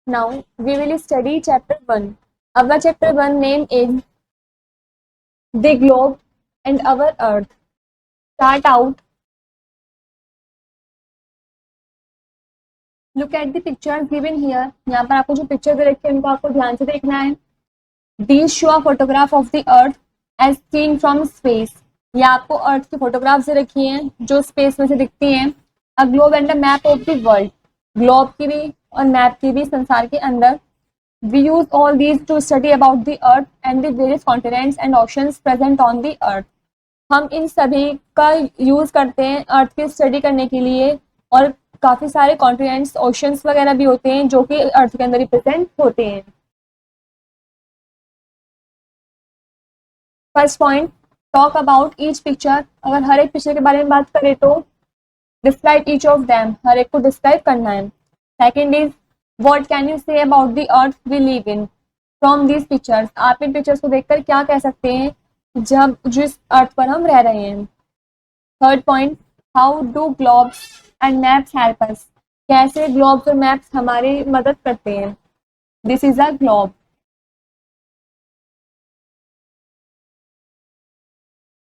Now we will study chapter 1. Our chapter 1 name is The Globe and Our Earth. Start out. Look at the pictures given here. यहाँ पर आपको जो picture दे रखी है उनको आपको ध्यान से देखना है. These show a photograph of the Earth as seen from space. ये आपको अर्थ की फोटोग्राफ से रखी हैं जो स्पेस में से दिखती हैं. A globe and a map of the world. Globe की भी और मैप की भी संसार के अंदर. We use all these to study about the earth and the various continents and oceans present on the earth. हम इन सभी का यूज करते हैं अर्थ की स्टडी करने के लिए और काफी सारे कॉन्टिनेंट्स ओशंस वगैरह भी होते हैं जो कि अर्थ के अंदर रिप्रेजेंट होते हैं. First point, talk about each picture. अगर हर एक पिक्चर के बारे में बात करें तो डिस्क्राइब ईच ऑफ देम, हर एक को डिस्क्राइब करना है. Second is What can you say about the earth we live in? From these pictures, आप इन पिक्चर्स को देखकर क्या कह सकते हैं जब जिस अर्थ पर हम रह रहे हैं. Third point, how do globes and maps help us. कैसे ग्लोब्स और मैप्स हमारी मदद करते हैं. This is a globe.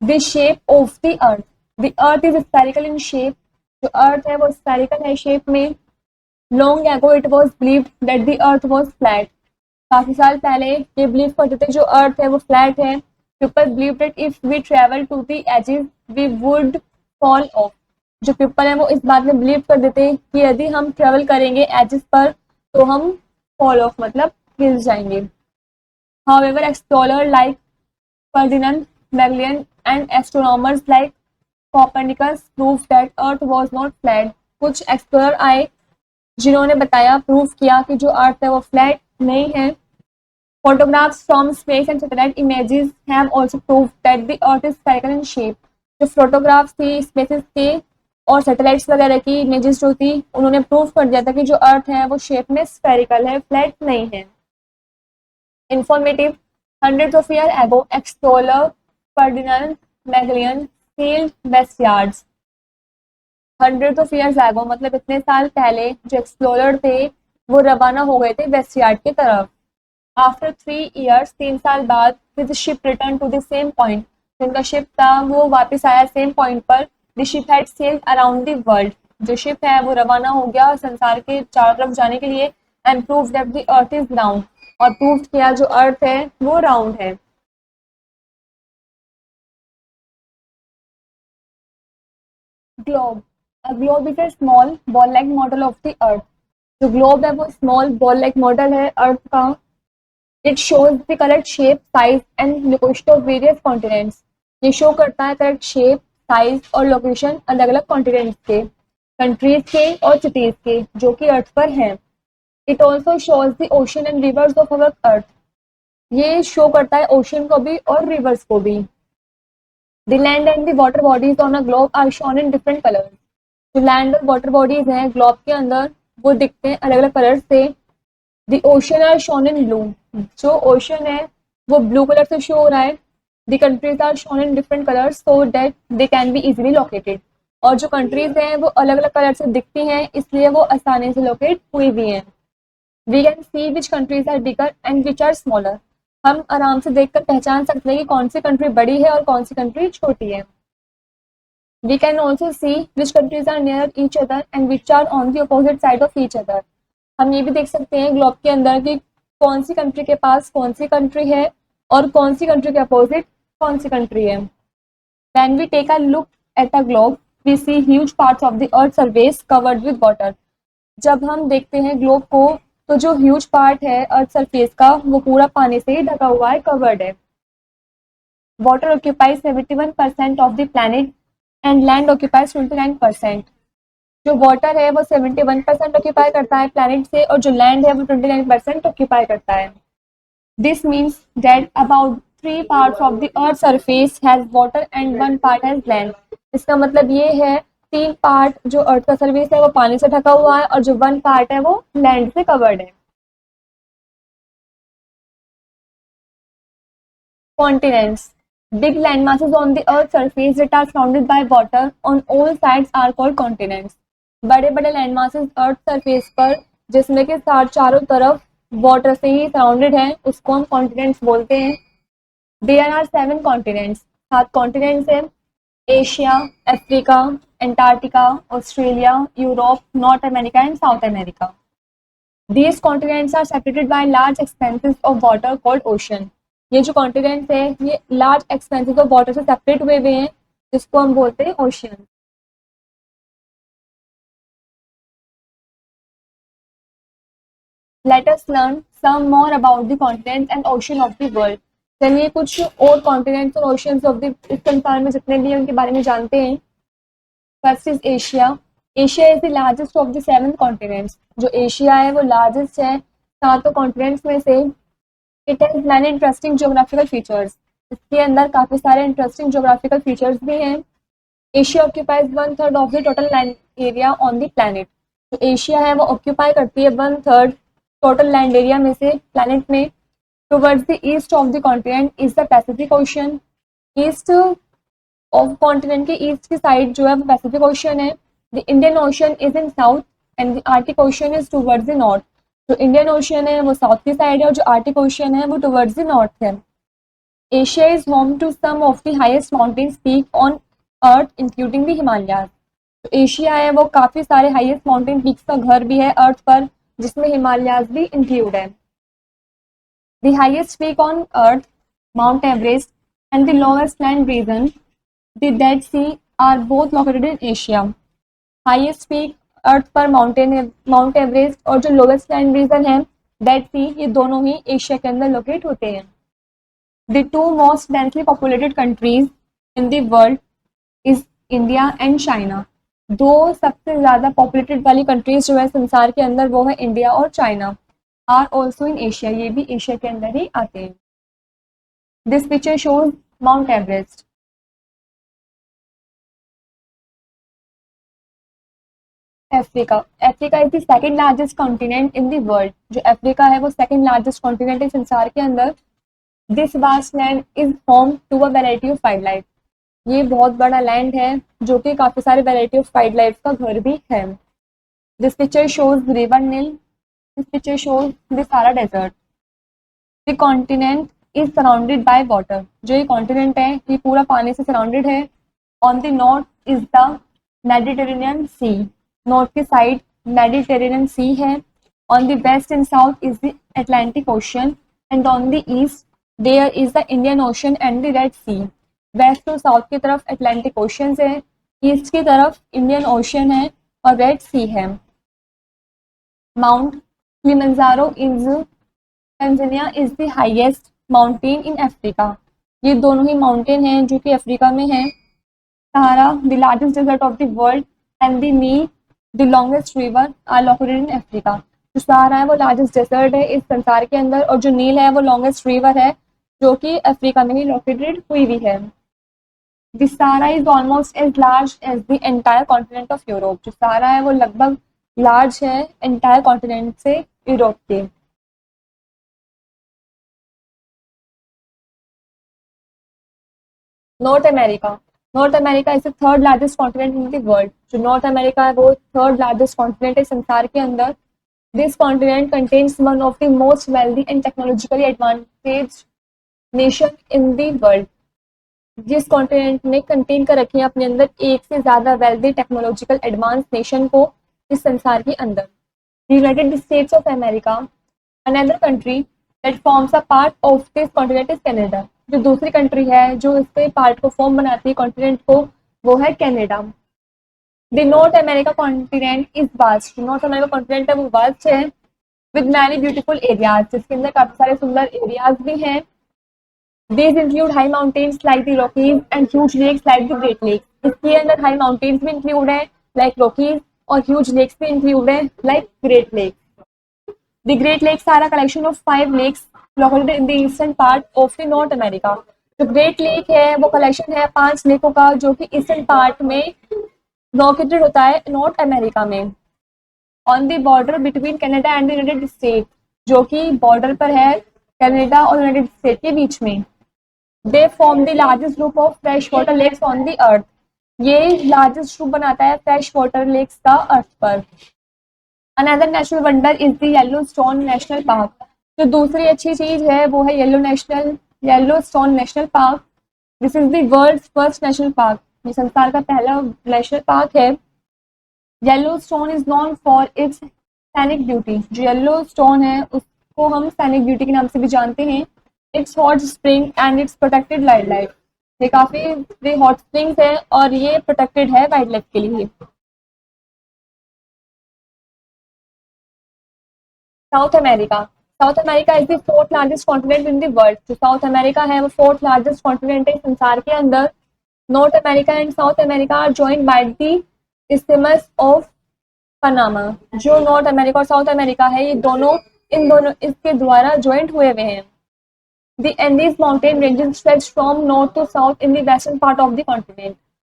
The shape of the earth. The earth is spherical in shape. जो अर्थ है वो स्फेरिकल है शेप में. Long ago it was believed that the earth was flat. काफी साल पहले ये बिलीव करते थे जो अर्थ है वो फ्लैट है. People believed that if we travel to the edges we would fall off. जो पीपल है वो इस बात में बिलीव कर देते कि यदि हम ट्रेवल करेंगे एजेस पर तो हम फॉल ऑफ मतलब गिर जाएंगे. However, explorers like Ferdinand Magellan and astronomers like Copernicus proved that Earth was not flat. कुछ एक्सप्लोरर आए जिन्होंने बताया प्रूव किया कि जो अर्थ है वो फ्लैट नहीं है. Photographs from space and satellite images have also proved that the earth is spherical in shape. जो फोटोग्राफ्स थी स्पेसेस के और सैटेलाइट्स वगैरह की इमेजेस जो थी उन्होंने प्रूव कर दिया था कि जो अर्थ है वो शेप में स्फेरिकल है, फ्लैट नहीं है. Informative. Hundreds of year ago explorer Ferdinand Magellan sailed westwards. Hundred of years ago मतलब इतने साल पहले जो एक्सप्लोरर थे वो रवाना हो गए थे वेस्टयार्ड की तरफ. आफ्टर 3 years 3 साल बाद his ship return to the same point. जिनका शिप था वो वापस आया सेम पॉइंट पर. The ship had sailed around the world. जो शिप है वो रवाना हो गया संसार के चारों तरफ जाने के लिए. And prove that the earth is round. और प्रूव किया जो अर्थ है वो राउंड है. Globe. A globe is a small ball-like model of the earth. जो ग्लोब है वो स्मॉल बॉल लाइक मॉडल है अर्थ का. It shows the correct shape, size and location of various continents. ये शो करता है करेक्ट शेप, साइज और location अलग अलग कॉन्टिनेंट्स के, कंट्रीज के और सिटीज के जो कि अर्थ पर हैं. It also shows the ocean and rivers of our earth. ये शो करता है ओशन को भी और रिवर्स को भी. The land and the water bodies on a globe are shown in different colours. जो लैंड और वाटर बॉडीज हैं ग्लोब के अंदर वो दिखते हैं अलग अलग कलर से. The ocean are shown in blue. जो ओशन है वो ब्लू कलर से शो हो रहा है. The countries are shown in different colours so that they can be easily located. और जो कंट्रीज हैं वो अलग अलग कलर से दिखती हैं इसलिए वो आसानी से लोकेट हुई भी हैं. We can see which countries are bigger and which are smaller. हम आराम से देखकर पहचान सकते हैं कि कौन सी कंट्री बड़ी है और कौन सी कंट्री छोटी है. We can also see which countries are near each other and which are on the opposite side of each other. हम ये भी देख सकते हैं ग्लोब के अंदर कि कौन सी कंट्री के पास कौन सी कंट्री है और कौन सी कंट्री के अपोजिट कौन सी कंट्री है. When we take a look at a globe, we see huge parts of the earth surface covered with water. जब हम देखते हैं ग्लोब को तो जो ह्यूज पार्ट है अर्थ सरफेस का वो पूरा पानी से ही ढका हुआ है, कवर्ड है. Water occupies 71% of the planet and land occupies 29%. जो वाटर है वो 71% ऑक्यूपाई करता है प्लैनेट से और जो लैंड है वो 29% ऑक्यूपाई करता है. This means that about 3 parts of the earth surface has water and 1 part has land. इसका मतलब ये है 3 पार्ट जो अर्थ का सरफेस है वो पानी से ढका हुआ है और जो 1 part है वो लैंड से कवर्ड है. Continents. Big land masses on the earth's surface that are surrounded by water on all sides are called continents. बड़े बड़े लैंड मासेस अर्थ सरफेस पर जिसमें कि चारों तरफ वाटर से ही सराउंडेड है, उसको हम कॉन्टिनेंट्स बोलते हैं। देयर आर 7 कॉन्टिनेंट्स, 7 कॉन्टिनेंट्स हैं। Asia, Africa, Antarctica, Australia, Europe, north America and South America. These continents are separated by large expanses of water called ocean. ये जो कॉन्टिनेंट्स है ये लार्ज एक्सपेंसेस ऑफ वाटर से separate हुए हुए हैं, जिसको हम बोलते हैं ocean. Let us learn some more about the continents and ocean of the world. चलिए कुछ और कॉन्टिनेंट्स और ओशियंस ऑफ द इस संसार में जितने भी हैं उनके बारे में जानते हैं। First is Asia. Asia is the largest of the 7 continents. जो एशिया है वो लार्जेस्ट है सातों कॉन्टिनेंट्स में से। It has many interesting geographical features. इसके अंदर काफी सारे इंटरेस्टिंग ज्योग्राफिकल फीचर्स भी हैं। Asia occupies 1/3 of the total land area on the planet. तो एशिया है वो ऑक्यूपाई करती है 1/3 टोटल लैंड एरिया में से प्लैनेट में। Towards the east of the continent is the Pacific ocean. East of continent के ईस्ट की साइड जो है वो पैसिफिक ओशन है। The Indian ocean is in south and the Arctic ocean is towards the north. जो Indian ocean है वो south की साइड है और जो आर्टिक ओशन है वो टुवर्ड्स द नॉर्थ है। Asia is home to some of the highest mountains peak on earth including the Himalayas. तो एशिया है वो काफी सारे हाईएस्ट माउंटेन पीक्स का घर भी है अर्थ पर, जिसमें हिमालयाज भी इंक्लूड है। The highest peak on earth, Mount Everest, and the lowest land region, the Dead Sea, are both located in Asia. Highest peak earth पर माउंट एवरेस्ट और जो लोवेस्ट लैंड रीजन है डेड सी, ये दोनों ही Asia के अंदर locate होते हैं। The 2 most densely populated countries in the world is India and China. 2 सबसे ज्यादा पॉपुलेटेड वाली कंट्रीज जो है संसार के अंदर वो है इंडिया और China. Are also in Asia, ये भी एशिया के अंदर ही आते हैं। This picture shows Mount Everest. Africa. Africa is the second largest continent in the world. जो अफ्रीका है वो सेकंड लार्जेस्ट कॉन्टिनेंट है संसार के अंदर। This vast land is home to a variety of wild life. ये बहुत बड़ा लैंड है जो कि काफी सारे वैरायटी ऑफ वाइल्ड लाइफ का घर भी है। This picture shows river Nile. This picture shows the Sahara desert. The continent is surrounded by water. जो ये कॉन्टिनेंट है ये पूरा पानी से सराउंडेड है। On the north is the Mediterranean sea. North की साइड मेडिटेरेनियन सी है। On the west and south is the Atlantic ocean and on the east there is the Indian ocean and the red sea. West और south की तरफ Atlantic ocean है, east की तरफ Indian ocean है और red सी है। Mount Kilimanjaro is Tanzania is the highest mountain in Africa. ये दोनों ही माउंटेन हैं जो कि अफ्रीका में है। Sahara the largest desert of the world and the Nile the longest river are located in Africa. जो सहारा है वो लार्जेस्ट डेजर्ट है इस संसार के अंदर और जो नील है वो लॉन्गेस्ट रिवर है जो कि अफ्रीका में ही लोकेटेड हुई भी है। The Sahara is almost as large as the entire continent of Europe. जो सहारा है वो लगभग लार्ज है एंटायर कॉन्टिनेंट से यूरोप के। North America. North America is the third largest continent in the world. जो नॉर्थ अमेरिका है वो थर्ड लार्जेस्ट कॉन्टिनेंट है संसार के अंदर। This continent contains one of the most wealthy and technologically advantage nation in the world. जिस continent ने contain कर रखे हैं अपने अंदर एक से ज्यादा वेल्दी टेक्नोलॉजिकल एडवांस नेशन को इस संसार के अंदर। United states of America. Another country that forms a part of this continent is Canada. जो दूसरी कंट्री है जो इसके पार्ट को फॉर्म बनाती है कॉन्टिनेंट को वो है Canada. The north America continent is vast. North America continent है वो वास्ट है विद मैनी ब्यूटीफुल एरियाज, जिसके अंदर काफी सारे सुंदर एरियाज भी हैं। These include high mountains like the Rockies and huge lakes like the Great Lakes. इसके अंदर high mountains भी include है like Rockies और huge lakes भी include है like Great Lakes. The Great Lakes are a collection of 5 lakes located in the eastern part of the North America. जो Great Lake है वो collection है 5 लेकों का जो कि ईस्टर्न पार्ट में लोकेटेड होता है नॉर्थ अमेरिका में। On the border between Canada and the United state, जो कि बॉर्डर पर है कनाडा और यूनाइटेड स्टेट के बीच में। They form the largest group of freshwater lakes on the earth. ये लार्जेस्ट ग्रुप बनाता है फ्रेश वाटर लेक्स का अर्थ पर। Another national wonder is the Yellowstone national park. जो दूसरी अच्छी चीज है वो है Yellowstone national park. This is the world's first national park. ये संसार का पहला नेशनल पार्क है। Yellowstone is known for its scenic beauty. जो येलोस्टोन है उसको हम सैनिक ब्यूटी के नाम से भी जानते हैं। It's hot spring and it's protected wild life. ये काफी हॉट स्प्रिंग्स है और ये प्रोटेक्टेड है वाइल्ड लाइफ के लिए। South America. South America is the fourth largest continent in the world. जो साउथ अमेरिका है वो फोर्थ लार्जेस्ट कॉन्टिनेंट है संसार के अंदर। North America and South America are joined by the isthmus of Panama. जो नॉर्थ अमेरिका और South America है ये दोनों इन दोनों इसके द्वारा ज्वाइंट हुए हुए हैं। The Andes mountain ranges stretch from north to south in the western part of the continent.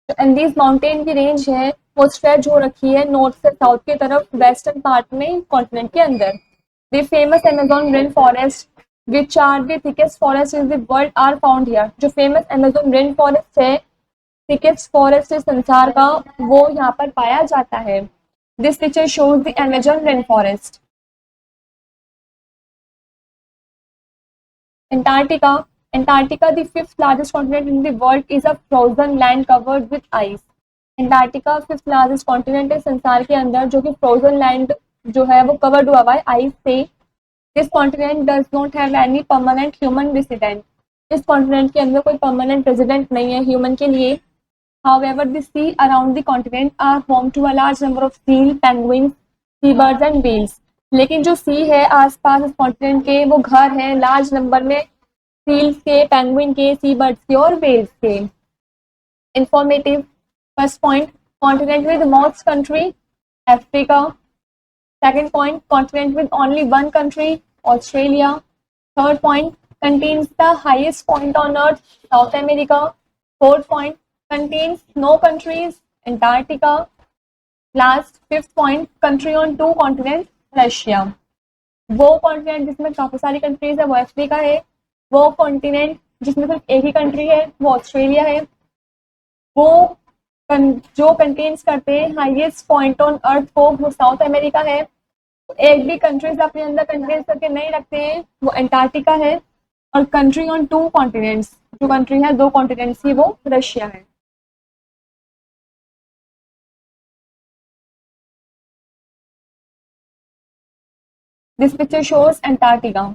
जो Andes mountain की रेंज है वो स्ट्रेच हो रखी है नॉर्थ से साउथ की तरफ वेस्टर्न पार्ट में कॉन्टिनेंट के अंदर। The famous Amazon rainforest, which are the thickest forests in the world, are found here. जो famous Amazon rainforest है, thickest forest है संसार का, वो यहाँ पर पाया जाता है। This picture shows the Amazon rainforest. Antarctica. Antarctica, the fifth largest continent in the world, is a frozen land covered with ice. Antarctica fifth largest continent है संसार के अंदर जो कि फ्रोजन लैंड जो है वो कवर्ड हुआ हुआ है आइस से। This continent does not have any permanent human resident. इस कॉन्टिनेंट के अंदर कोई परमानेंट रेजिडेंट नहीं है ह्यूमन के लिए। However the sea around the continent are home to a large number of seal, penguins, sea birds and whales. लेकिन जो सी है आसपास इस कॉन्टिनेंट के वो घर हैं लार्ज नंबर में सील्स के, पेंगुइन के, सी बर्ड्स के और वेल्स के। Informative first point, continent with most country Africa. Second point, continent with only one country Australia. Third point, contains the highest point on earth South America. Fourth point, contains no countries Antarctica. Last fifth point, country on two continents Russia. वो continent जिसमें काफी सारी countries है वो Africa है। वो continent जिसमें सिर्फ एक ही कंट्री है वो ऑस्ट्रेलिया है। वो जो कंटेन्स करते हैं हाईएस्ट पॉइंट ऑन अर्थ को वो साउथ अमेरिका है। एक भी कंट्रीज अपने अंदर कंटेन्स करके नहीं रखते हैं वो अंटार्कटिका है। और कंट्री ऑन टू कॉन्टिनेंट्स, जो कंट्री है दो कॉन्टिनेंट्स की वो रशिया है। This picture shows Antarctica.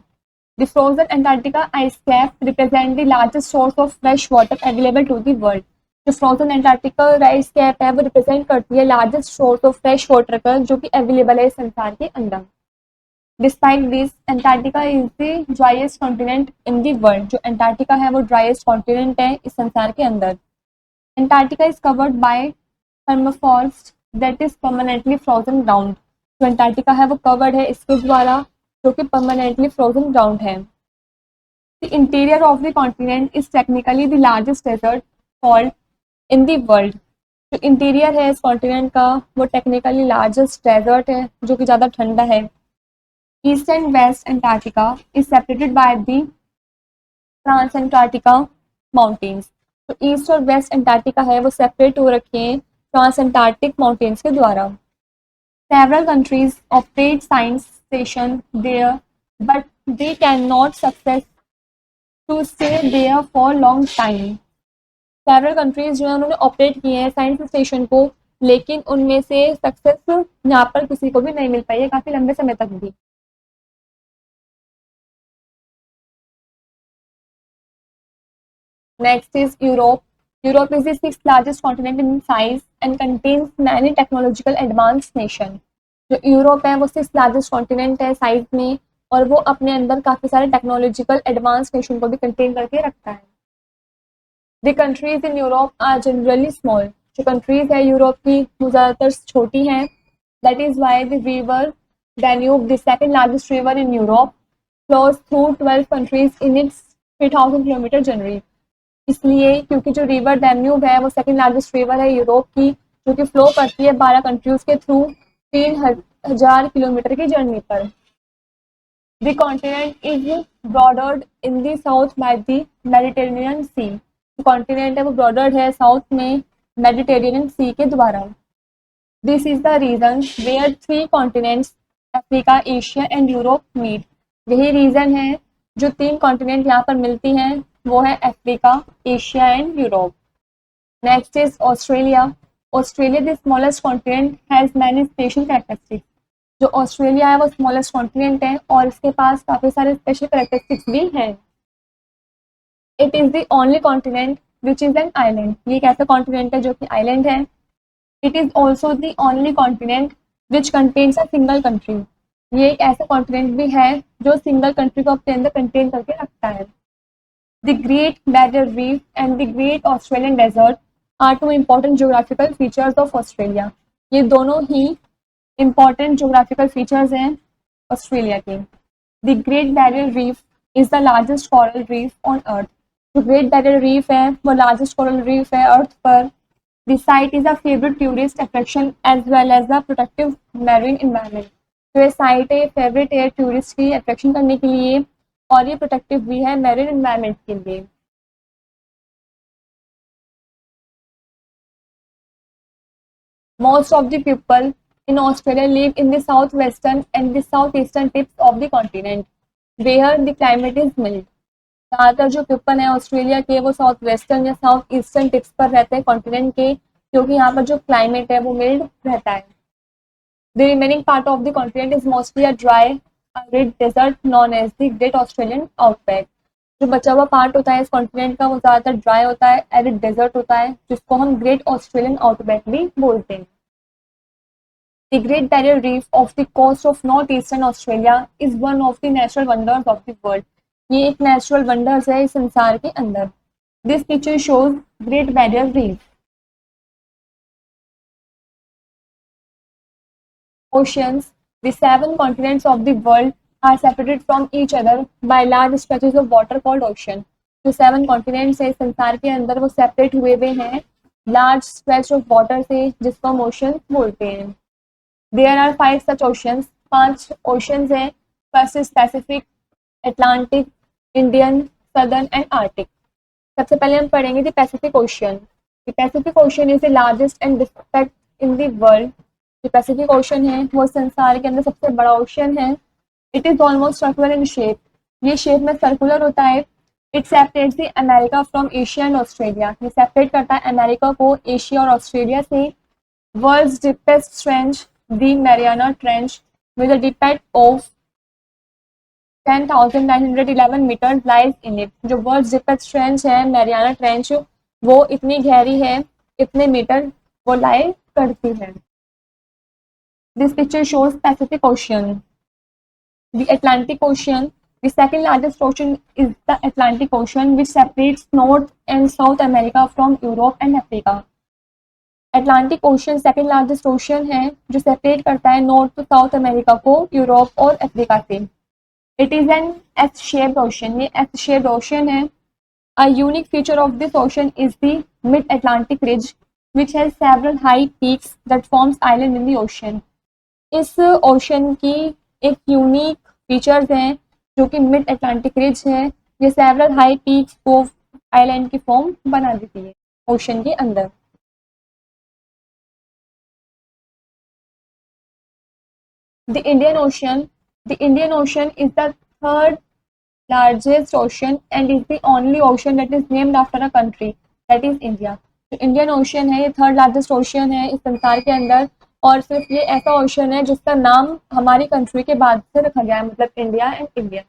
The frozen Antarctica ice cap represent the largest source of fresh water available to the world. जो frozen Antarctica ice cap है वो represent करती है largest source of fresh water का जो कि available है संसार के अंदर। Despite this, Antarctica is the driest continent in the world. जो Antarctica है वो driest continent है इस संसार के अंदर। Antarctica is covered by permafrost that is permanently frozen ground. जो Antarctica है वो covered है इसके द्वारा जो कि परमानेंटली फ्रोजन ग्राउंड है। The interior of the continent is technically the largest desert called in the world. जो इंटीरियर है इस कॉन्टिनेंट का वो टेक्निकली लार्जेस्ट डेजर्ट है जो कि ज़्यादा ठंडा है। East and west Antarctica is separated by the trans Antarctica mountains. तो ईस्ट और वेस्ट अंटार्कटिका है वो सेपरेट हो रखे हैं ट्रांस अंटार्कटिक माउंटेन्स के द्वारा। Several countries operate science station there, but they cannot success to stay there for long time. Several countries जो है उन्होंने ऑपरेट किए हैं साइंस स्टेशन को, लेकिन उनमें से सक्सेस यहाँ पर किसी को भी नहीं मिल पाई है काफी लंबे समय तक भी। Next is Europe. Europe is the sixth largest continent in size and contains many technological advanced nations. जो यूरोप है वो सिक्स लार्जेस्ट कॉन्टिनेंट है साइज में और वो अपने अंदर काफी सारे टेक्नोलॉजिकल एडवांस नेशन को भी कंटेन करके रखता है। The countries in Europe are generally small. जो कंट्रीज है यूरोप की वो ज़्यादातर छोटी हैं। That is why the river Danube, the second largest river in Europe, flows through 12 countries in its 3000 kilometre generally. इसलिए क्योंकि जो रिवर डैन्यूब है वो सेकंड लार्जेस्ट रिवर है यूरोप की जो कि फ्लो करती है 12 कंट्रीज के थ्रू 3000 किलोमीटर की जर्नी पर। The continent is bordered in the south by the Mediterranean Sea. Continent है वो ब्रॉडर्ड है साउथ में मेडिटेरेनियन सी के द्वारा। This is the region where three continents Africa, Asia and Europe meet. यही रीजन है जो तीन कॉन्टिनेंट यहाँ पर मिलती हैं, वो है Africa, Asia and Europe. Next is Australia. Australia the smallest continent has many special characteristics. जो ऑस्ट्रेलिया है वो स्मॉलेस्ट कॉन्टिनेंट है और इसके पास काफी सारे स्पेशल कैरेक्टरिस्टिक्स भी हैं। It is the only continent which is an island. ये एक ऐसा कॉन्टिनेंट है जो कि आइलैंड है। It is also the only continent which contains a single country. ये एक ऐसा कॉन्टिनेंट भी है जो सिंगल कंट्री को अपने अंदर कंटेन करके रखता है। The great barrier reef and the great Australian desert are two important geographical features of Australia. ये दोनों ही इम्पॉर्टेंट जियोग्राफिकल फीचर्स हैं ऑस्ट्रेलिया के। The great barrier reef is the largest coral reef on earth. जो great barrier reef है वो largest coral reef है earth पर। The site is a favourite tourist attraction as well as the protective marine environment. जो ये site है favourite है tourist की अट्रैक्शन करने के लिए और ये प्रोटेक्टिव भी है मैरीन एनवायरनमेंट के लिए। Most of the people in Australia live in the southwestern and the southeastern tips of the continent, where the climate is mild. ज़्यादातर जो पीपल हैं ऑस्ट्रेलिया के वो साउथ वेस्टर्न या साउथ ईस्टर्न टिप्स पर रहते हैं कॉन्टिनेंट के, क्योंकि यहाँ पर जो क्लाइमेट है वो मिल्ड रहता है। The remaining part of the continent is mostly a dry arid desert known as the Great Australian Outback। जो बचा हुआ पार्ट होता है इस कॉन्टिनेंट का वो ज़्यादातर ड्राई होता है, एरिड डेजर्ट होता है, जिसको हम ग्रेट ऑस्ट्रेलियन आउटबैक भी बोलते हैं। The Great Barrier Reef off the coast of northeastern Australia is one of the natural wonders of the world। ये एक नेचुरल वंडर्स है इस संसार के अंदर। This picture shows great barrier reef. Oceans, the seven continents of the world are separated from each other by large stretches of water called ocean। जो seven continents है इस संसार के अंदर वो सेपरेट हुए हुए हैं लार्ज स्ट्रेच ऑफ वाटर से, जिसको हम ओशन बोलते हैं। There are five such oceans. पांच ओशंस हैं। First is Pacific, Atlantic, Indian, Southern and Arctic. सबसे पहले हम पढ़ेंगे the Pacific Ocean. The Pacific Ocean is the largest and deepest in the world. जो पैसिफिक ओशन है वो संसार के अंदर सबसे बड़ा ओशन है। It is almost circular in shape. ये शेप में सर्कुलर होता है। It separates the America from Asia and Australia. ये सेपरेट करता है अमेरिका को एशिया और ऑस्ट्रेलिया से। World's deepest trench, the Mariana trench with a depth of 10,911 metre lies in it. जो वर्ल्ड्स डीपेस्ट ट्रेंच है मैरियाना ट्रेंच, वो इतनी गहरी है, इतने मीटर वो लाई करती है। This picture shows Pacific Ocean. The Atlantic Ocean, the second largest ocean is the Atlantic Ocean, which separates North and South America from Europe and Africa. Atlantic Ocean second largest ocean है जो separate करता है north to south America को Europe और Africa से। It is an S-shaped ocean। ये S-shaped ocean है। A unique feature of this ocean is the mid-Atlantic ridge, which has several high peaks that forms island in the ocean। इस ocean की एक unique features हैं जो कि mid Atlantic ridge है। ये सेवरल हाई पीक्स को आइलैंड की फॉर्म बना देती है ओशन के अंदर। The Indian Ocean. The Indian ocean is the third largest ocean and is the only ocean that is named after a country, that is India। तो Indian ocean है ये थर्ड लार्जेस्ट ओशन है इस संसार के अंदर और सिर्फ ये ऐसा ओशन है जिसका नाम हमारी कंट्री के बाद से रखा गया है, मतलब India and India.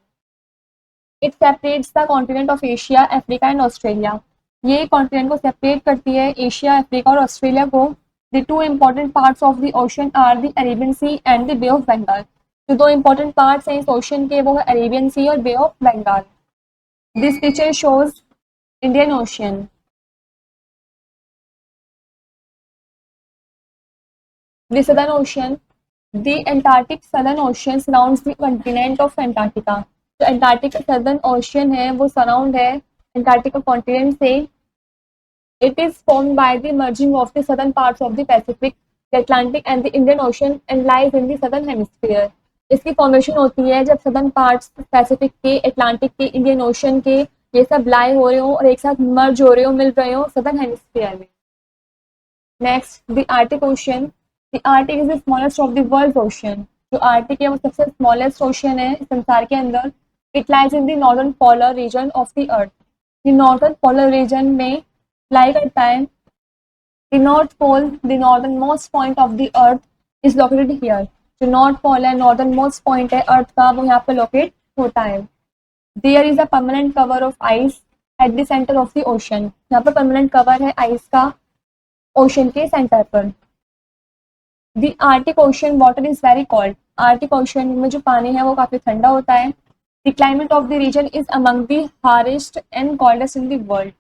It separates the continent of Asia, Africa and Australia. ये कॉन्टिनेंट को सेपरेट करती है एशिया, अफ्रीका और ऑस्ट्रेलिया को। The two important parts of the ocean are the Arabian sea and the bay of Bengal. जो दो important parts हैं इस ओशन के वो है अरेबियन सी और Bay of Bengal. This picture shows Indian Ocean. The Southern Ocean. The Antarctic Southern Ocean surrounds the continent of Antarctica. जो Antarctic Southern Ocean है वो सराउंड है एंटार्क्टिका कॉन्टिनेंट से। It is formed by the merging of the southern parts of the Pacific, the Atlantic and the Indian ocean and lies in the southern hemisphere. इसकी formation होती है जब southern parts Pacific के, Atlantic के, Indian ocean के ये सब लाई हो रहे हो और एक साथ मर्ज हो रहे हो, मिल रहे हो सदर्न हेमिस्फीयर में। Next the Arctic ocean. The Arctic is the smallest of the world ocean. जो आर्टिक है वो सबसे स्मॉलेस्ट ओशियन है संसार के अंदर। It lies in the northern polar region of the earth. The northern polar region में लाई करता है। The north pole, the northernmost point of the earth is located here. जो नॉर्थ पोल है, northernmost point है earth का, वो यहाँ पे लोकेट होता है। There is a permanent cover of ice at the centre of the ocean. यहाँ पर परमानेंट कवर है आइस का ओशन के सेंटर पर। The Arctic Ocean water is very cold. Arctic Ocean में जो पानी है वो काफी ठंडा होता है। The climate of the region is among the harshest and coldest in the world.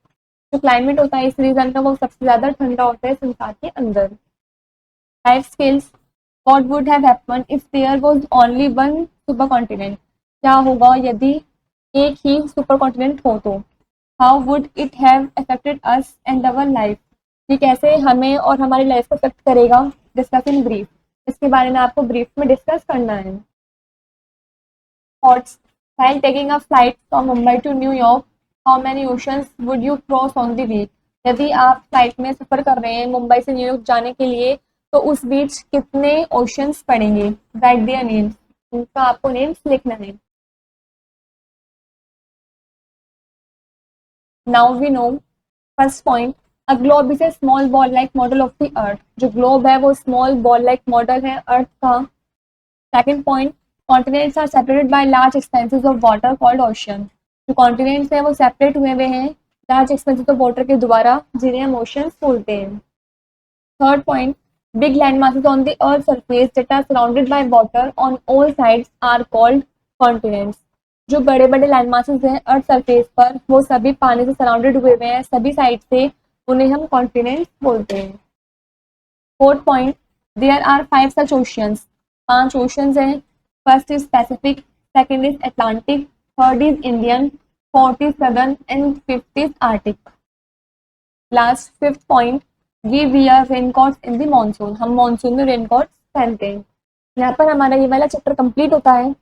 जो क्लाइमेट होता है इस रीजन का वो सबसे ज्यादा ठंडा होता है संसार के अंदर। Life skills, what would have happened if there was only one supercontinent. क्या होगा यदि एक ही सुपर कॉन्टिनेंट हो तो। How would it have affected us and our life. ये कैसे हमें और हमारी लाइफ को अफेक्ट करेगा। Discuss in brief. इसके बारे में आपको ब्रीफ में डिस्कस करना है। Thoughts, while taking a flight from Mumbai to New York, how many oceans would you cross on the way? यदि आप फ्लाइट में सफर कर रहे हैं मुंबई से न्यूयॉर्क जाने के लिए तो उस बीच कितने ओशंस पड़ेंगे। Write their names. उनका आपको नेम्स लिखना है। Now we know first point, a globe is a small ball like model of the earth. जो ग्लोब है वो स्मॉल बॉल लाइक मॉडल है अर्थ का। Second point, continents are separated by large expanses of water called ocean. जो continents हैं वो separate हुए हैं लार्ज एक्सपेंसेस ऑफ वाटर के द्वारा, जिन्हें हम ओशंस बोलते हैं। Third point, big land masses on the earth surface that are surrounded by water on all sides are called continents। जो बड़े बड़े लैंड मासेस हैं अर्थ सरफेस पर वो सभी पानी से सराउंडेड हुए हुए हैं सभी साइड से, उन्हें हम कॉन्टिनेंट्स बोलते हैं। Fourth point, there are 5 such oceans. 5 oceans हैं। First is Pacific, second is Atlantic, third is Indian, fourth is Southern and fifth is Arctic. Last fifth point, we wear raincoats in the monsoon. हम monsoon में raincoats पहनते हैं। यहाँ पर हमारा ये वाला चैप्टर कंप्लीट होता है।